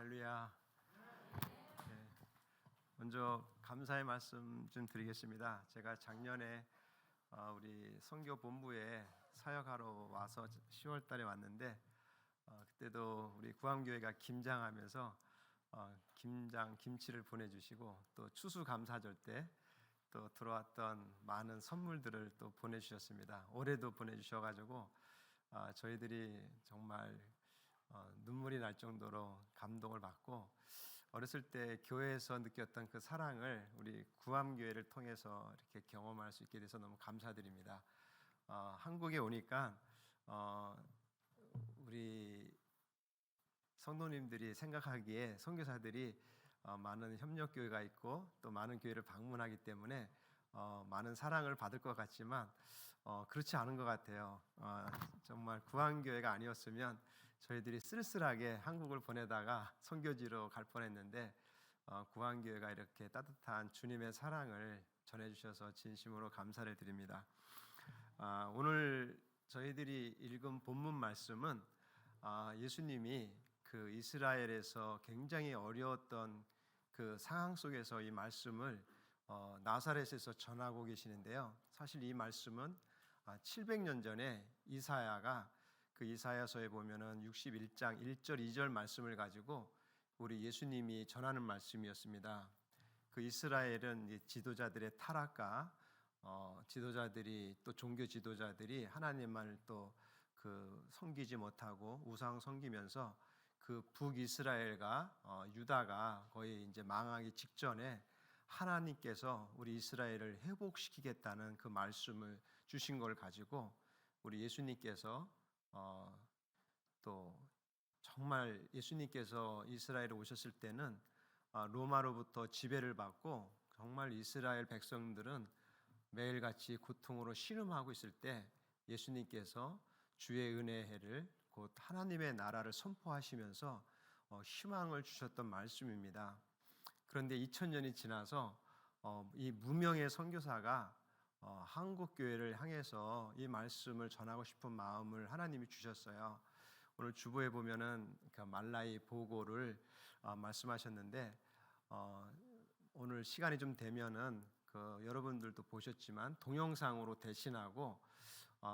할렐루야. 네, 먼저 감사의 말씀 좀 드리겠습니다. 제가 작년에 우리 선교 본부에 사역하러 와서 10월 달에 왔는데 그때도 우리 구암교회가 김장하면서 김치를 보내주시고 또 추수감사절 때 또 들어왔던 많은 선물들을 또 보내주셨습니다. 올해도 보내주셔가지고 저희들이 정말 눈물이 날 정도로 감동을 받고 어렸을 때 교회에서 느꼈던 그 사랑을 우리 구암교회를 통해서 이렇게 경험할 수 있게 돼서 너무 감사드립니다. 한국에 오니까 우리 성도님들이 생각하기에 선교사들이 많은 협력교회가 있고 또 많은 교회를 방문하기 때문에 많은 사랑을 받을 것 같지만 그렇지 않은 것 같아요. 정말 구암교회가 아니었으면 저희들이 쓸쓸하게 한국을 보내다가 선교지로 갈 뻔했는데 구암교회가 이렇게 따뜻한 주님의 사랑을 전해주셔서 진심으로 감사를 드립니다. 오늘 저희들이 읽은 본문 말씀은 예수님이 그 이스라엘에서 굉장히 어려웠던 그 상황 속에서 이 말씀을 나사렛에서 전하고 계시는데요. 사실 이 말씀은 700년 전에 이사야가 그 이사야서에 보면은 61장 1절 2절 말씀을 가지고 우리 예수님이 전하는 말씀이었습니다. 그 이스라엘은 지도자들의 타락과 지도자들이 또 종교 지도자들이 하나님을 또 그 섬기지 못하고 우상 섬기면서 그 북이스라엘과 유다가 거의 이제 망하기 직전에 하나님께서 우리 이스라엘을 회복시키겠다는 그 말씀을 주신 걸 가지고 우리 예수님께서 또 정말 예수님께서 이스라엘에 오셨을 때는 로마로부터 지배를 받고 정말 이스라엘 백성들은 매일같이 고통으로 신음하고 있을 때 예수님께서 주의 은혜의 해를 곧 하나님의 나라를 선포하시면서 희망을 주셨던 말씀입니다. 그런데 2000년이 지나서 이 무명의 선교사가 한국 교회를 향해서 이 말씀을 전하고 싶은 마음을 하나님이 주셨어요. 오늘 주보에 보면은 그 말라기 보고를 말씀하셨는데 오늘 시간이 좀 되면은 그 여러분들도 보셨지만 동영상으로 대신하고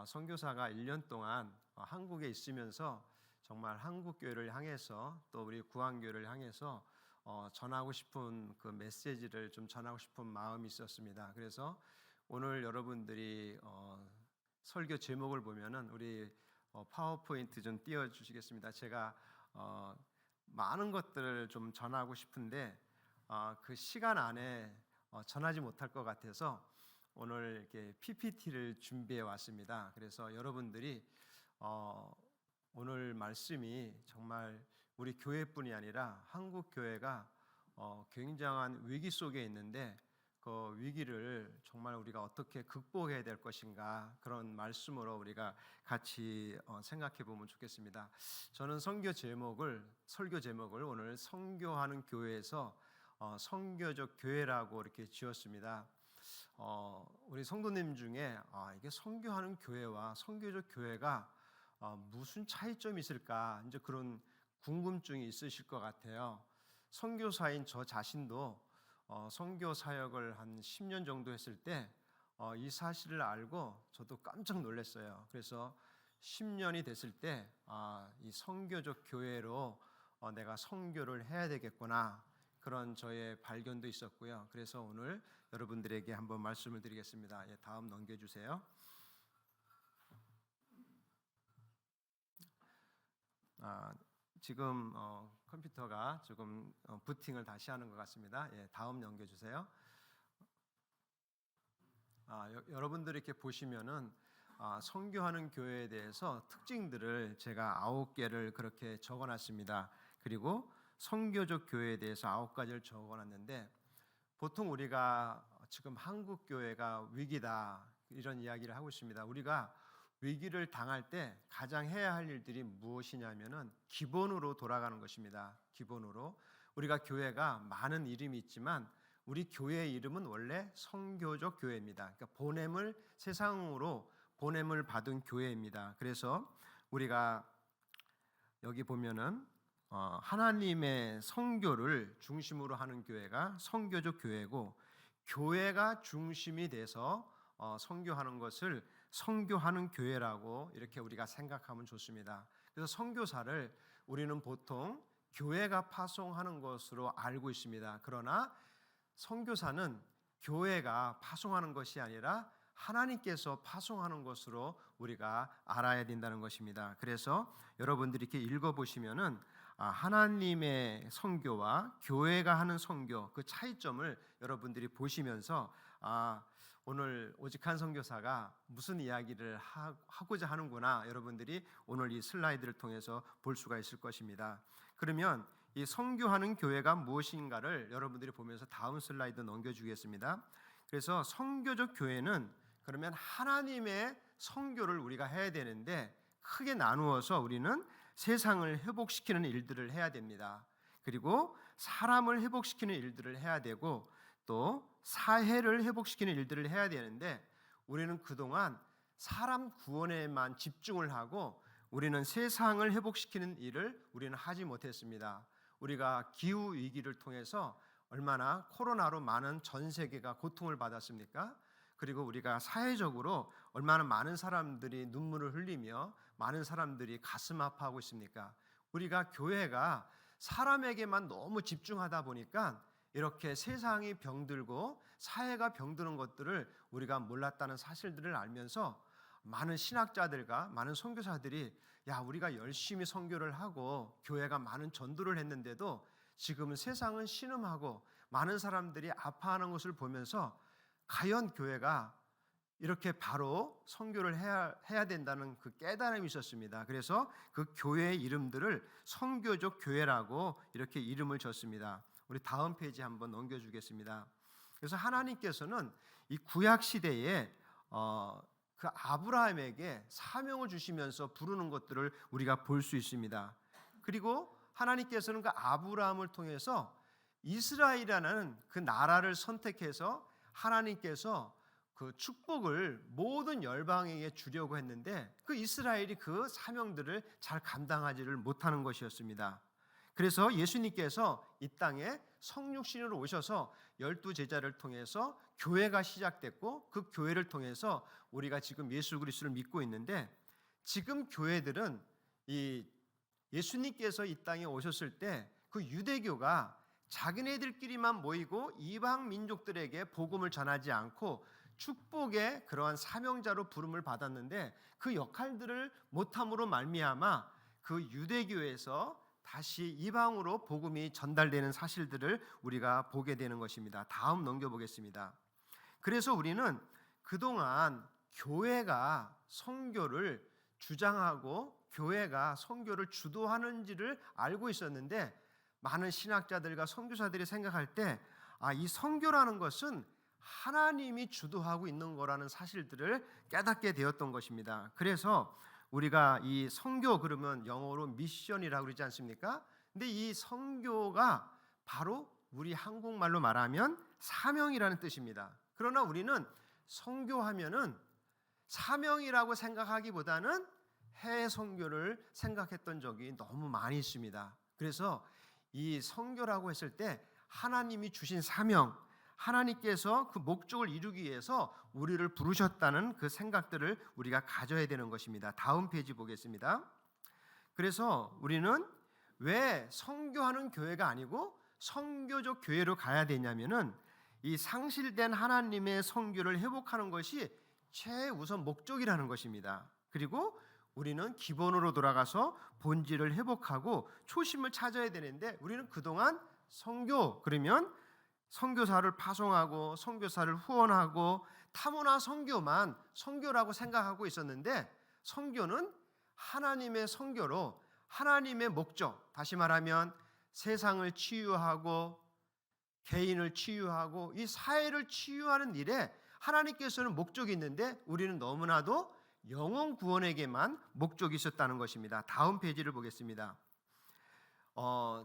선교사가 1년 동안 한국에 있으면서 정말 한국 교회를 향해서 또 우리 구암교회를 향해서 전하고 싶은 그 메시지를 좀 전하고 싶은 마음이 있었습니다. 그래서 오늘 여러분들이 설교 제목을 보면은 우리 파워포인트 좀 띄워주시겠습니다. 제가 많은 것들을 좀 전하고 싶은데 그 시간 안에 전하지 못할 것 같아서 오늘 이렇게 PPT를 준비해 왔습니다. 그래서 여러분들이 오늘 말씀이 정말 우리 교회뿐이 아니라 한국 교회가 굉장한 위기 속에 있는데 그 위기를 정말 우리가 어떻게 극복해야 될 것인가 그런 말씀으로 우리가 같이 생각해 보면 좋겠습니다. 저는 설교 제목을 오늘 선교하는 교회에서 선교적 교회라고 이렇게 지었습니다. 우리 성도님 중에 이게 선교하는 교회와 선교적 교회가 무슨 차이점이 있을까 이제 그런 궁금증이 있으실 것 같아요. 선교사인 저 자신도 선교 사역을 한 10년 정도 했을 때 이 사실을 알고 저도 깜짝 놀랐어요. 그래서 10년이 됐을 때 이 선교적 교회로 내가 선교를 해야 되겠구나 그런 저의 발견도 있었고요. 그래서 오늘 여러분들에게 한번 말씀을 드리겠습니다. 다음 넘겨주세요. 지금 컴퓨터가 조금 부팅을 다시 하는 것 같습니다. 다음 넘겨주세요. 여러분들이 이렇게 보시면은 선교하는 교회에 대해서 특징들을 제가 9개를 그렇게 적어놨습니다. 그리고 선교적 교회에 대해서 9가지를 적어놨는데 보통 우리가 지금 한국 교회가 위기다 이런 이야기를 하고 있습니다. 우리가 위기를 당할 때 가장 해야 할 일들이 무엇이냐면은 기본으로 돌아가는 것입니다. 기본으로 우리가 교회가 많은 이름이 있지만 우리 교회의 이름은 원래 선교적 교회입니다. 그러니까 세상으로 보냄을 받은 교회입니다. 그래서 우리가 여기 보면은 하나님의 선교를 중심으로 하는 교회가 선교적 교회고, 교회가 중심이 돼서 선교하는 것을 선교하는 교회라고 이렇게 우리가 생각하면 좋습니다. 그래서 선교사를 우리는 보통 교회가 파송하는 것으로 알고 있습니다. 그러나 선교사는 교회가 파송하는 것이 아니라 하나님께서 파송하는 것으로 우리가 알아야 된다는 것입니다. 그래서 여러분들이 이렇게 읽어보시면은 하나님의 선교와 교회가 하는 선교, 그 차이점을 여러분들이 보시면서 오늘 오직한 선교사가 무슨 이야기를 하고자 하는구나, 여러분들이 오늘 이 슬라이드를 통해서 볼 수가 있을 것입니다. 그러면 이 선교하는 교회가 무엇인가를 여러분들이 보면서 다음 슬라이드 넘겨주겠습니다. 그래서 선교적 교회는 그러면 하나님의 선교를 우리가 해야 되는데, 크게 나누어서 우리는 세상을 회복시키는 일들을 해야 됩니다. 그리고 사람을 회복시키는 일들을 해야 되고, 또 사회를 회복시키는 일들을 해야 되는데, 우리는 그동안 사람 구원에만 집중을 하고 우리는 세상을 회복시키는 일을 우리는 하지 못했습니다. 우리가 기후 위기를 통해서 얼마나 코로나로 많은 전 세계가 고통을 받았습니까? 그리고 우리가 사회적으로 얼마나 많은 사람들이 눈물을 흘리며 많은 사람들이 가슴 아파하고 있습니까? 우리가 교회가 사람에게만 너무 집중하다 보니까 이렇게 세상이 병들고 사회가 병드는 것들을 우리가 몰랐다는 사실들을 알면서 많은 신학자들과 많은 선교사들이 우리가 열심히 선교를 하고 교회가 많은 전도를 했는데도 지금은 세상은 신음하고 많은 사람들이 아파하는 것을 보면서 과연 교회가 이렇게 바로 선교를 해야 된다는 그 깨달음이 있었습니다. 그래서 그 교회의 이름들을 선교적 교회라고 이렇게 이름을 줬습니다. 우리 다음 페이지 한번 넘겨주겠습니다. 그래서 하나님께서는 이 구약 시대에 그 아브라함에게 사명을 주시면서 부르는 것들을 우리가 볼 수 있습니다. 그리고 하나님께서는 그 아브라함을 통해서 이스라엘이라는 그 나라를 선택해서 하나님께서 그 축복을 모든 열방에게 주려고 했는데, 그 이스라엘이 그 사명들을 잘 감당하지를 못하는 것이었습니다. 그래서 예수님께서 이 땅에 성육신으로 오셔서 12제자를 통해서 교회가 시작됐고, 그 교회를 통해서 우리가 지금 예수 그리스도를 믿고 있는데, 지금 교회들은 이 예수님께서 이 땅에 오셨을 때 그 유대교가 자기네들끼리만 모이고 이방 민족들에게 복음을 전하지 않고 축복의 그러한 사명자로 부름을 받았는데, 그 역할들을 못함으로 말미암아 그 유대교에서 다시 이방으로 복음이 전달되는 사실들을 우리가 보게 되는 것입니다. 다음 넘겨보겠습니다. 그래서 우리는 그동안 교회가 선교를 주장하고 교회가 선교를 주도하는지를 알고 있었는데, 많은 신학자들과 선교사들이 생각할 때 이 선교라는 것은 하나님이 주도하고 있는 거라는 사실들을 깨닫게 되었던 것입니다. 그래서 우리가 이 선교, 그러면 영어로 미션이라고 그러지 않습니까? 근데 이 선교가 바로 우리 한국말로 말하면 사명이라는 뜻입니다. 그러나 우리는 선교하면은 사명이라고 생각하기보다는 해외 선교를 생각했던 적이 너무 많이 있습니다. 그래서 이 선교라고 했을 때 하나님이 주신 사명, 하나님께서 그 목적을 이루기 위해서 우리를 부르셨다는 그 생각들을 우리가 가져야 되는 것입니다. 다음 페이지 보겠습니다. 그래서 우리는 왜 선교하는 교회가 아니고 선교적 교회로 가야 되냐면은, 이 상실된 하나님의 선교를 회복하는 것이 최우선 목적이라는 것입니다. 그리고 우리는 기본으로 돌아가서 본질을 회복하고 초심을 찾아야 되는데, 우리는 그동안 선교, 그러면 선교사를 파송하고 선교사를 후원하고 타문화 선교만 선교라고 생각하고 있었는데, 선교는 하나님의 선교로 하나님의 목적, 다시 말하면 세상을 치유하고 개인을 치유하고 이 사회를 치유하는 일에 하나님께서는 목적이 있는데, 우리는 너무나도 영혼 구원에게만 목적이 있었다는 것입니다. 다음 페이지를 보겠습니다.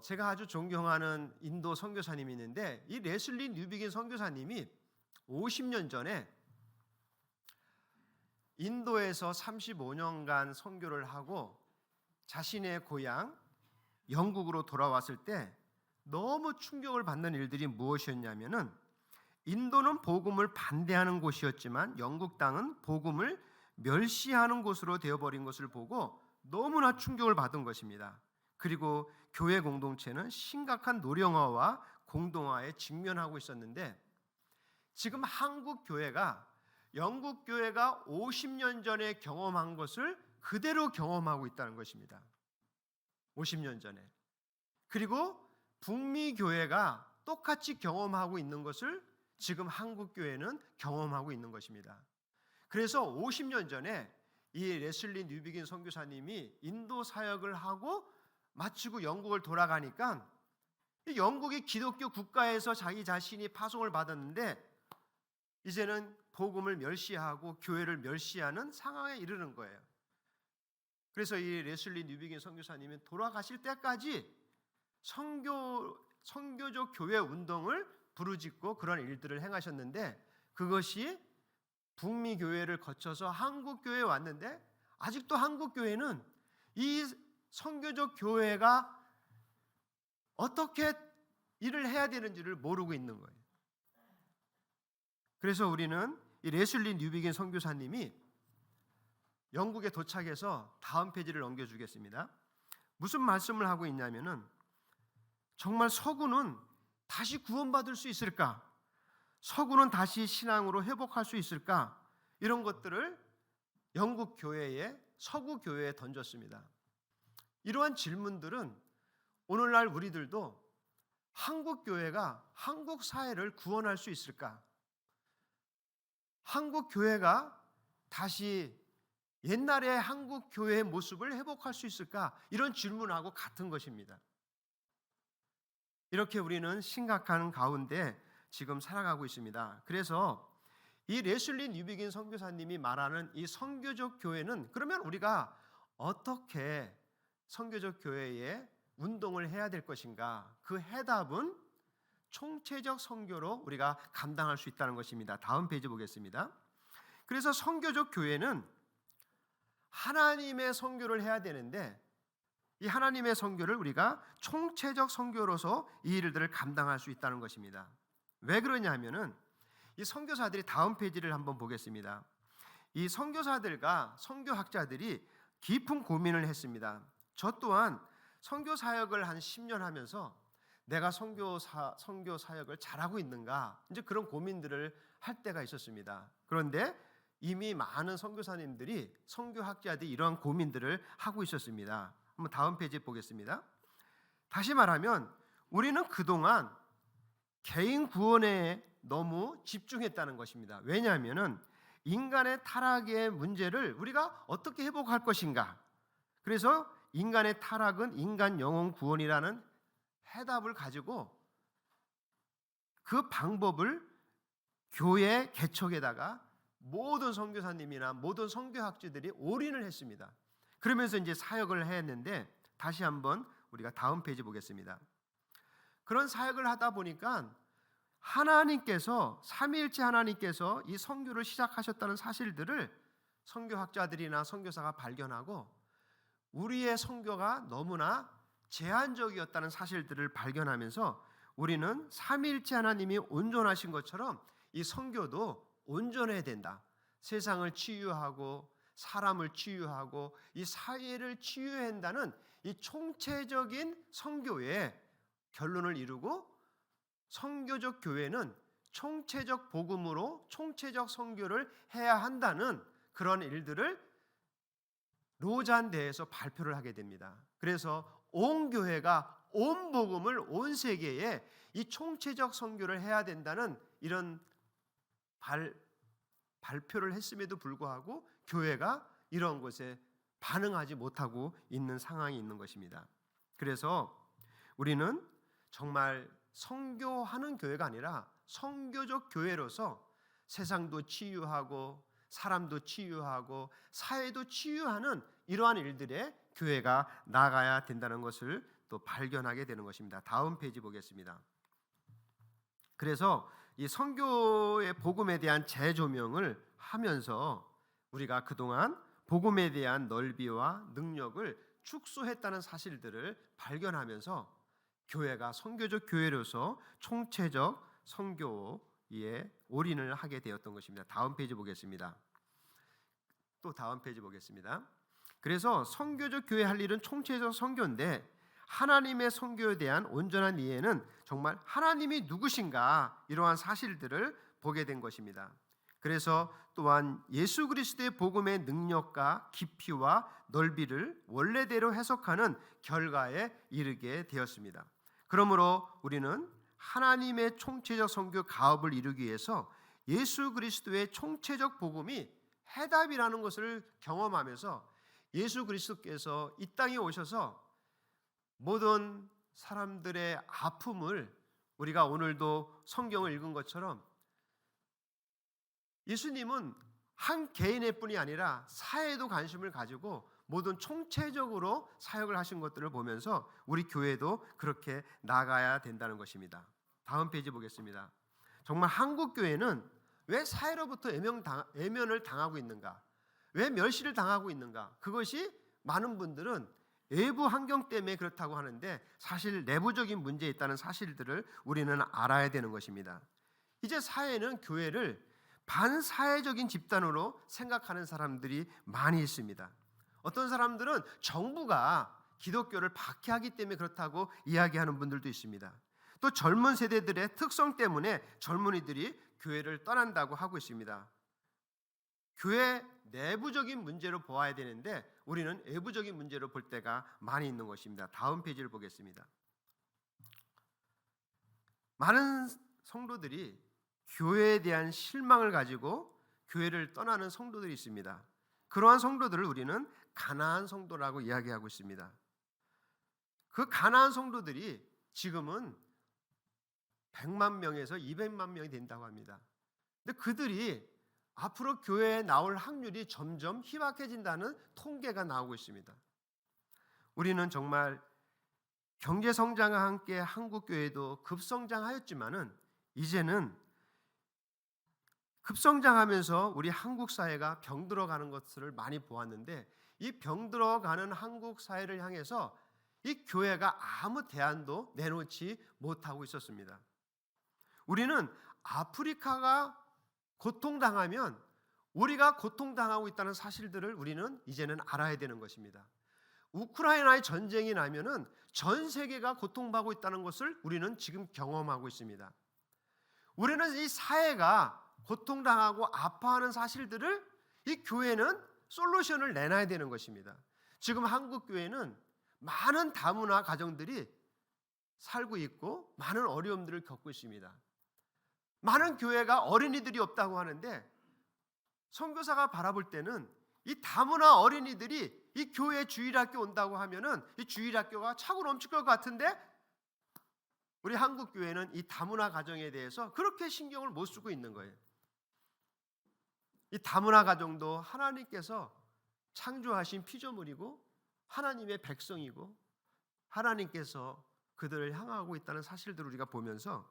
제가 아주 존경하는 인도 선교사님이 있는데, 이 레슬리 뉴비긴 선교사님이 50년 전에 인도에서 35년간 선교를 하고 자신의 고향 영국으로 돌아왔을 때 너무 충격을 받는 일들이 무엇이었냐면은 인도는 복음을 반대하는 곳이었지만 영국 땅은 복음을 멸시하는 곳으로 되어버린 것을 보고 너무나 충격을 받은 것입니다. 그리고 교회 공동체는 심각한 노령화와 공동화에 직면하고 있었는데 지금 한국 교회가 영국 교회가 50년 전에 경험한 것을 그대로 경험하고 있다는 것입니다. 50년 전에. 그리고 북미 교회가 똑같이 경험하고 있는 것을 지금 한국 교회는 경험하고 있는 것입니다. 그래서 50년 전에 이 레슬리 뉴비긴 선교사님이 인도 사역을 하고 마치고 영국을 돌아가니까 영국이 기독교 국가에서 자기 자신이 파송을 받았는데 이제는 복음을 멸시하고 교회를 멸시하는 상황에 이르는 거예요. 그래서 이 레슬리 뉴비긴 선교사님은 돌아가실 때까지 선교적 교회 운동을 부르짖고 그런 일들을 행하셨는데 그것이 북미 교회를 거쳐서 한국 교회에 왔는데 아직도 한국 교회는 이 선교적 교회가 어떻게 일을 해야 되는지를 모르고 있는 거예요. 그래서 우리는 이 레슬리 뉴비긴 선교사님이 영국에 도착해서 다음 페이지를 넘겨주겠습니다. 무슨 말씀을 하고 있냐면은 정말 서구는 다시 구원받을 수 있을까? 서구는 다시 신앙으로 회복할 수 있을까? 이런 것들을 영국 교회에 서구 교회에 던졌습니다. 이러한 질문들은 오늘날 우리들도 한국 교회가 한국 사회를 구원할 수 있을까? 한국 교회가 다시 옛날의 한국 교회의 모습을 회복할 수 있을까? 이런 질문하고 같은 것입니다. 이렇게 우리는 심각한 가운데 지금 살아가고 있습니다. 그래서 이 레슬리 뉴비긴 선교사님이 말하는 이 선교적 교회는 그러면 우리가 어떻게 선교적 교회에 운동을 해야 될 것인가? 그 해답은 총체적 선교로 우리가 감당할 수 있다는 것입니다. 다음 페이지 보겠습니다. 그래서 선교적 교회는 하나님의 선교를 해야 되는데 이 하나님의 선교를 우리가 총체적 선교로서 이 일들을 감당할 수 있다는 것입니다. 왜 그러냐면은 이 선교사들이 다음 페이지를 한번 보겠습니다. 이 선교사들과 선교학자들이 깊은 고민을 했습니다. 저 또한 선교 사역을 한 10년 하면서 내가 선교 사역을 잘하고 있는가 이제 그런 고민들을 할 때가 있었습니다. 그런데 이미 많은 선교사님들이 선교학자들이 이러한 고민들을 하고 있었습니다. 한번 다음 페이지 보겠습니다. 다시 말하면 우리는 그동안 개인 구원에 너무 집중했다는 것입니다. 왜냐하면 인간의 타락의 문제를 우리가 어떻게 회복할 것인가? 그래서 인간의 타락은 인간 영혼 구원이라는 해답을 가지고 그 방법을 교회 개척에다가 모든 선교사님이나 모든 선교학자들이 올인을 했습니다. 그러면서 이제 사역을 했는데 다시 한번 우리가 다음 페이지 보겠습니다. 그런 사역을 하다 보니까 하나님께서 삼위일체 하나님께서 이 선교를 시작하셨다는 사실들을 선교학자들이나 선교사가 발견하고 우리의 선교가 너무나 제한적이었다는 사실들을 발견하면서 우리는 삼위일체 하나님이 온전하신 것처럼 이 선교도 온전해야 된다. 세상을 치유하고 사람을 치유하고 이 사회를 치유해야 한다는 이 총체적인 선교의 결론을 이루고 선교적 교회는 총체적 복음으로 총체적 선교를 해야 한다는 그런 일들을 로잔대에서 발표를 하게 됩니다. 그래서 온 교회가 온 복음을 온 세계에 이 총체적 선교를 해야 된다는 이런 발표를 했음에도 불구하고 교회가 이런 것에 반응하지 못하고 있는 상황이 있는 것입니다. 그래서 우리는 정말 선교하는 교회가 아니라 선교적 교회로서 세상도 치유하고 사람도 치유하고 사회도 치유하는 이러한 일들에 교회가 나가야 된다는 것을 또 발견하게 되는 것입니다. 다음 페이지 보겠습니다. 그래서 이 선교의 복음에 대한 재조명을 하면서 우리가 그동안 복음에 대한 넓이와 능력을 축소했다는 사실들을 발견하면서 교회가 선교적 교회로서 총체적 선교에 올인을 하게 되었던 것입니다. 다음 페이지 보겠습니다. 또 다음 페이지 보겠습니다. 그래서 선교적 교회 할 일은 총체적 선교인데 하나님의 선교에 대한 온전한 이해는 정말 하나님이 누구신가 이러한 사실들을 보게 된 것입니다. 그래서 또한 예수 그리스도의 복음의 능력과 깊이와 넓이를 원래대로 해석하는 결과에 이르게 되었습니다. 그러므로 우리는 하나님의 총체적 선교 가업을 이루기 위해서 예수 그리스도의 총체적 복음이 해답이라는 것을 경험하면서 예수 그리스도께서 이 땅에 오셔서 모든 사람들의 아픔을 우리가 오늘도 성경을 읽은 것처럼 예수님은 한 개인의 뿐이 아니라 사회에도 관심을 가지고 모든 총체적으로 사역을 하신 것들을 보면서 우리 교회도 그렇게 나가야 된다는 것입니다. 다음 페이지 보겠습니다. 정말 한국 교회는 왜 사회로부터 외면을 당하고 있는가? 왜 멸시를 당하고 있는가? 그것이 많은 분들은 외부 환경 때문에 그렇다고 하는데 사실 내부적인 문제에 있다는 사실들을 우리는 알아야 되는 것입니다. 이제 사회는 교회를 반사회적인 집단으로 생각하는 사람들이 많이 있습니다. 어떤 사람들은 정부가 기독교를 박해하기 때문에 그렇다고 이야기하는 분들도 있습니다. 또 젊은 세대들의 특성 때문에 젊은이들이 교회를 떠난다고 하고 있습니다. 교회 내부적인 문제로 보아야 되는데 우리는 외부적인 문제로 볼 때가 많이 있는 것입니다. 다음 페이지를 보겠습니다. 많은 성도들이 교회에 대한 실망을 가지고 교회를 떠나는 성도들이 있습니다. 그러한 성도들을 우리는 가나안 성도라고 이야기하고 있습니다. 그 가나안 성도들이 지금은 100만 명에서 200만 명이 된다고 합니다. 근데 그들이 앞으로 교회에 나올 확률이 점점 희박해진다는 통계가 나오고 있습니다. 우리는 정말 경제 성장과 함께 한국 교회도 급성장하였지만은 이제는 급성장하면서 우리 한국 사회가 병들어가는 것을 많이 보았는데 이 병들어가는 한국 사회를 향해서 이 교회가 아무 대안도 내놓지 못하고 있었습니다. 우리는 아프리카가 고통당하면 우리가 고통당하고 있다는 사실들을 우리는 이제는 알아야 되는 것입니다. 우크라이나의 전쟁이 나면은 전 세계가 고통받고 있다는 것을 우리는 지금 경험하고 있습니다. 우리는 이 사회가 고통당하고 아파하는 사실들을 이 교회는 솔루션을 내놔야 되는 것입니다. 지금 한국 교회는 많은 다문화 가정들이 살고 있고 많은 어려움들을 겪고 있습니다. 많은 교회가 어린이들이 없다고 하는데 선교사가 바라볼 때는 이 다문화 어린이들이 이 교회 주일학교 온다고 하면은 이 주일학교가 차고 넘칠 것 같은데 우리 한국 교회는 이 다문화 가정에 대해서 그렇게 신경을 못 쓰고 있는 거예요. 이 다문화 가정도 하나님께서 창조하신 피조물이고 하나님의 백성이고 하나님께서 그들을 향하고 있다는 사실들을 우리가 보면서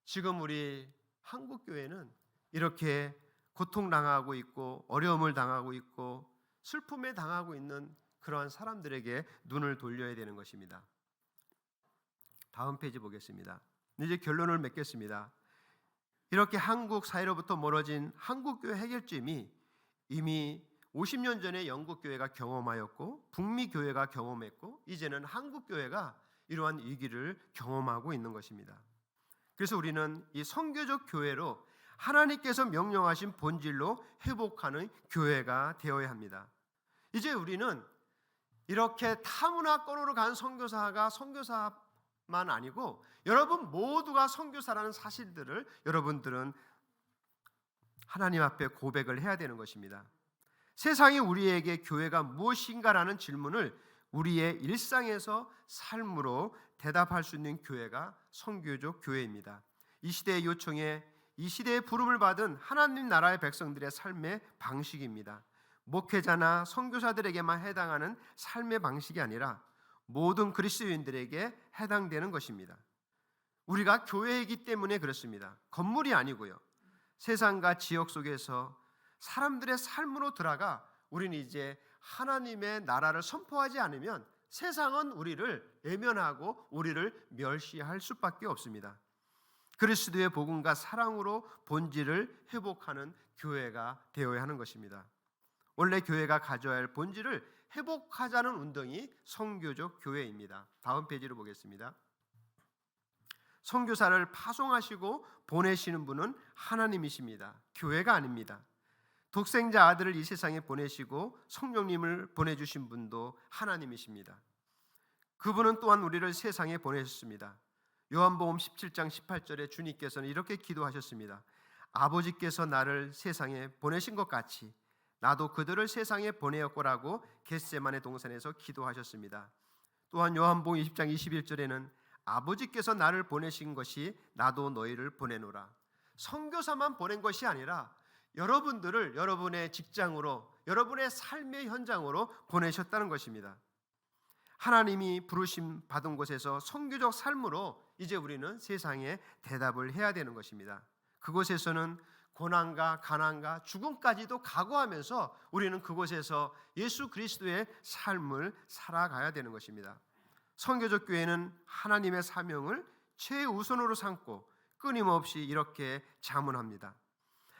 지금 우리 한국 교회는 이렇게 고통당하고 있고 어려움을 당하고 있고 슬픔에 당하고 있는 그러한 사람들에게 눈을 돌려야 되는 것입니다. 다음 페이지 보겠습니다. 이제 결론을 맺겠습니다. 이렇게 한국 사회로부터 멀어진 한국교회 해결점이 이미 50년 전에 영국교회가 경험하였고 북미교회가 경험했고 이제는 한국교회가 이러한 위기를 경험하고 있는 것입니다. 그래서 우리는 이 선교적 교회로 하나님께서 명령하신 본질로 회복하는 교회가 되어야 합니다. 이제 우리는 이렇게 타문화권으로 간 선교사가 선교사만 아니고 여러분 모두가 선교사라는 사실들을 여러분들은 하나님 앞에 고백을 해야 되는 것입니다. 세상이 우리에게 교회가 무엇인가라는 질문을 우리의 일상에서 삶으로 대답할 수 있는 교회가 선교적 교회입니다. 이 시대의 요청에 이 시대의 부름을 받은 하나님 나라의 백성들의 삶의 방식입니다. 목회자나 선교사들에게만 해당하는 삶의 방식이 아니라 모든 그리스도인들에게 해당되는 것입니다. 우리가 교회이기 때문에 그렇습니다. 건물이 아니고요. 세상과 지역 속에서 사람들의 삶으로 들어가 우리는 이제 하나님의 나라를 선포하지 않으면 세상은 우리를 외면하고 우리를 멸시할 수밖에 없습니다. 그리스도의 복음과 사랑으로 본질을 회복하는 교회가 되어야 하는 것입니다. 원래 교회가 가져야 할 본질을 회복하자는 운동이 선교적 교회입니다. 다음 페이지로 보겠습니다. 선교사를 파송하시고 보내시는 분은 하나님이십니다. 교회가 아닙니다. 독생자 아들을 이 세상에 보내시고 성령님을 보내주신 분도 하나님이십니다. 그분은 또한 우리를 세상에 보내셨습니다. 요한복음 17장 18절에 주님께서는 이렇게 기도하셨습니다. 아버지께서 나를 세상에 보내신 것 같이 나도 그들을 세상에 보내었고라고 겟세마네 동산에서 기도하셨습니다. 또한 요한복음 20장 21절에는 아버지께서 나를 보내신 것이 나도 너희를 보내노라. 선교사만 보낸 것이 아니라 여러분들을 여러분의 직장으로, 여러분의 삶의 현장으로 보내셨다는 것입니다. 하나님이 부르심 받은 곳에서 선교적 삶으로 이제 우리는 세상에 대답을 해야 되는 것입니다. 그곳에서는 고난과 가난과 죽음까지도 각오하면서 우리는 그곳에서 예수 그리스도의 삶을 살아가야 되는 것입니다. 선교적 교회는 하나님의 사명을 최우선으로 삼고 끊임없이 이렇게 자문합니다.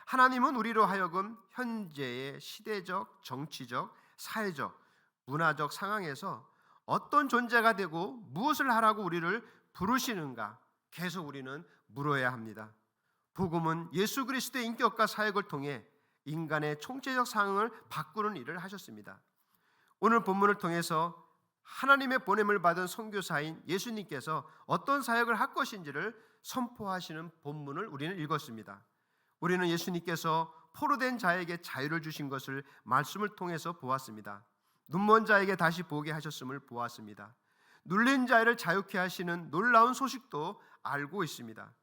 하나님은 우리로 하여금 현재의 시대적, 정치적, 사회적, 문화적 상황에서 어떤 존재가 되고 무엇을 하라고 우리를 부르시는가 계속 우리는 물어야 합니다. 복음은 예수 그리스도의 인격과 사역을 통해 인간의 총체적 상황을 바꾸는 일을 하셨습니다. 오늘 본문을 통해서 하나님의 보냄을 받은 선교사인 예수님께서 어떤 사역을 할 것인지를 선포하시는 본문을 우리는 읽었습니다. 우리는 예수님께서 포로된 자에게 자유를 주신 것을 말씀을 통해서 보았습니다. 눈먼 자에게 다시 보게 하셨음을 보았습니다. 눌린 자를 자유케 하시는 놀라운 소식도 알고 있습니다.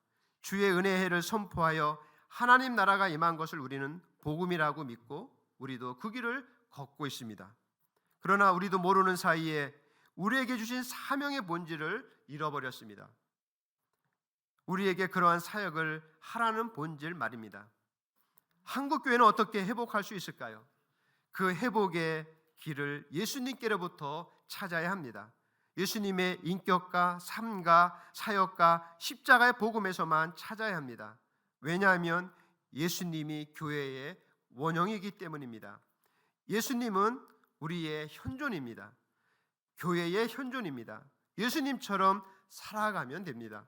주의 은혜의 해를 선포하여 하나님 나라가 임한 것을 우리는 복음이라고 믿고 우리도 그 길을 걷고 있습니다. 그러나 우리도 모르는 사이에 우리에게 주신 사명의 본질을 잃어버렸습니다. 우리에게 그러한 사역을 하라는 본질 말입니다. 한국교회는 어떻게 회복할 수 있을까요? 그 회복의 길을 예수님께로부터 찾아야 합니다. 예수님의 인격과 삶과 사역과 십자가의 복음에서만 찾아야 합니다. 왜냐하면 예수님이 교회의 원형이기 때문입니다. 예수님은 우리의 현존입니다. 교회의 현존입니다. 예수님처럼 살아가면 됩니다.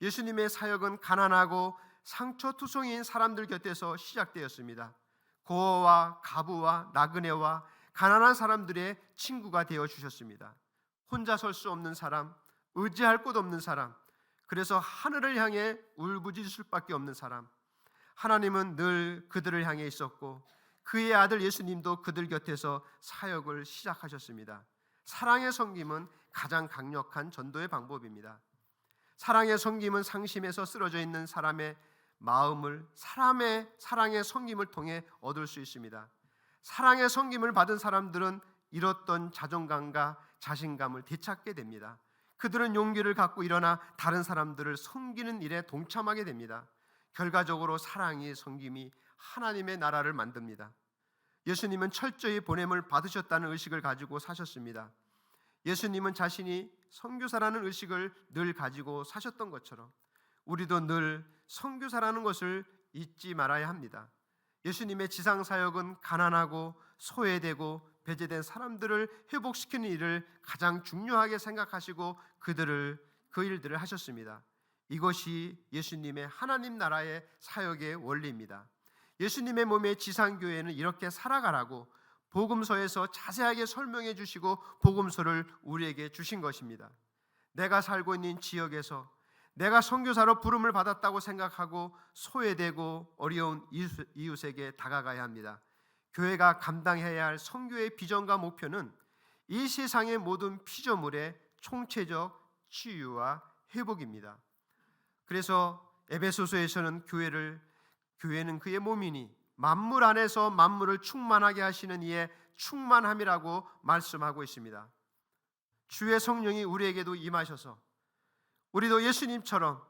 예수님의 사역은 가난하고 상처투성이인 사람들 곁에서 시작되었습니다. 고아와 가부와 나그네와 가난한 사람들의 친구가 되어 주셨습니다. 혼자 설 수 없는 사람, 의지할 곳 없는 사람, 그래서 하늘을 향해 울부짖을 수밖에 없는 사람, 하나님은 늘 그들을 향해 있었고 그의 아들 예수님도 그들 곁에서 사역을 시작하셨습니다. 사랑의 섬김은 가장 강력한 전도의 방법입니다. 사랑의 섬김은 상심에서 쓰러져 있는 사람의 마음을 사람의 사랑의 섬김을 통해 얻을 수 있습니다. 사랑의 섬김을 받은 사람들은 잃었던 자존감과 자신감을 되찾게 됩니다. 그들은 용기를 갖고 일어나 다른 사람들을 섬기는 일에 동참하게 됩니다. 결과적으로 사랑이 섬김이 하나님의 나라를 만듭니다. 예수님은 철저히 보냄을 받으셨다는 의식을 가지고 사셨습니다. 예수님은 자신이 선교사라는 의식을 늘 가지고 사셨던 것처럼 우리도 늘 선교사라는 것을 잊지 말아야 합니다. 예수님의 지상 사역은 가난하고 소외되고 배제된 사람들을 회복시키는 일을 가장 중요하게 생각하시고 그 일들을 하셨습니다. 이것이 예수님의 하나님 나라의 사역의 원리입니다. 예수님의 몸의 지상교회는 이렇게 살아가라고 복음서에서 자세하게 설명해 주시고 복음서를 우리에게 주신 것입니다. 내가 살고 있는 지역에서 내가 선교사로 부름을 받았다고 생각하고 소외되고 어려운 이웃에게 다가가야 합니다. 교회가 감당해야 할 선교의 비전과 목표는 이 세상의 모든 피조물의 총체적 치유와 회복입니다. 그래서 에베소서에서는 교회는 그의 몸이니 만물 안에서 만물을 충만하게 하시는 이의 충만함이라고 말씀하고 있습니다. 주의 성령이 우리에게도 임하셔서 우리도 예수님처럼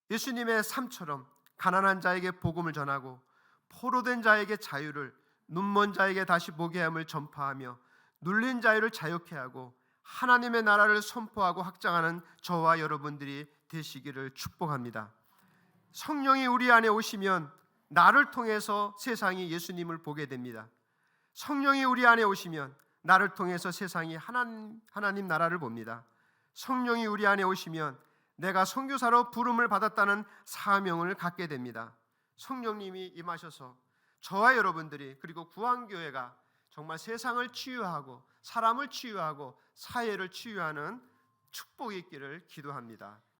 예수님의 삶처럼 가난한 자에게 복음을 전하고 포로된 자에게 자유를, 눈먼 자에게 다시 보게 함을 전파하며 눌린 자유를 자유케 하고 하나님의 나라를 선포하고 확장하는 저와 여러분들이 되시기를 축복합니다. 성령이 우리 안에 오시면 나를 통해서 세상이 예수님을 보게 됩니다. 성령이 우리 안에 오시면 나를 통해서 세상이 하나님 나라를 봅니다. 성령이 우리 안에 오시면 내가 선교사로 부름을 받았다는 사명을 갖게 됩니다. 성령님이 임하셔서 저와 여러분들이 그리고 구한교회가 정말 세상을 치유하고 사람을 치유하고 사회를 치유하는 축복이 있기를 기도합니다.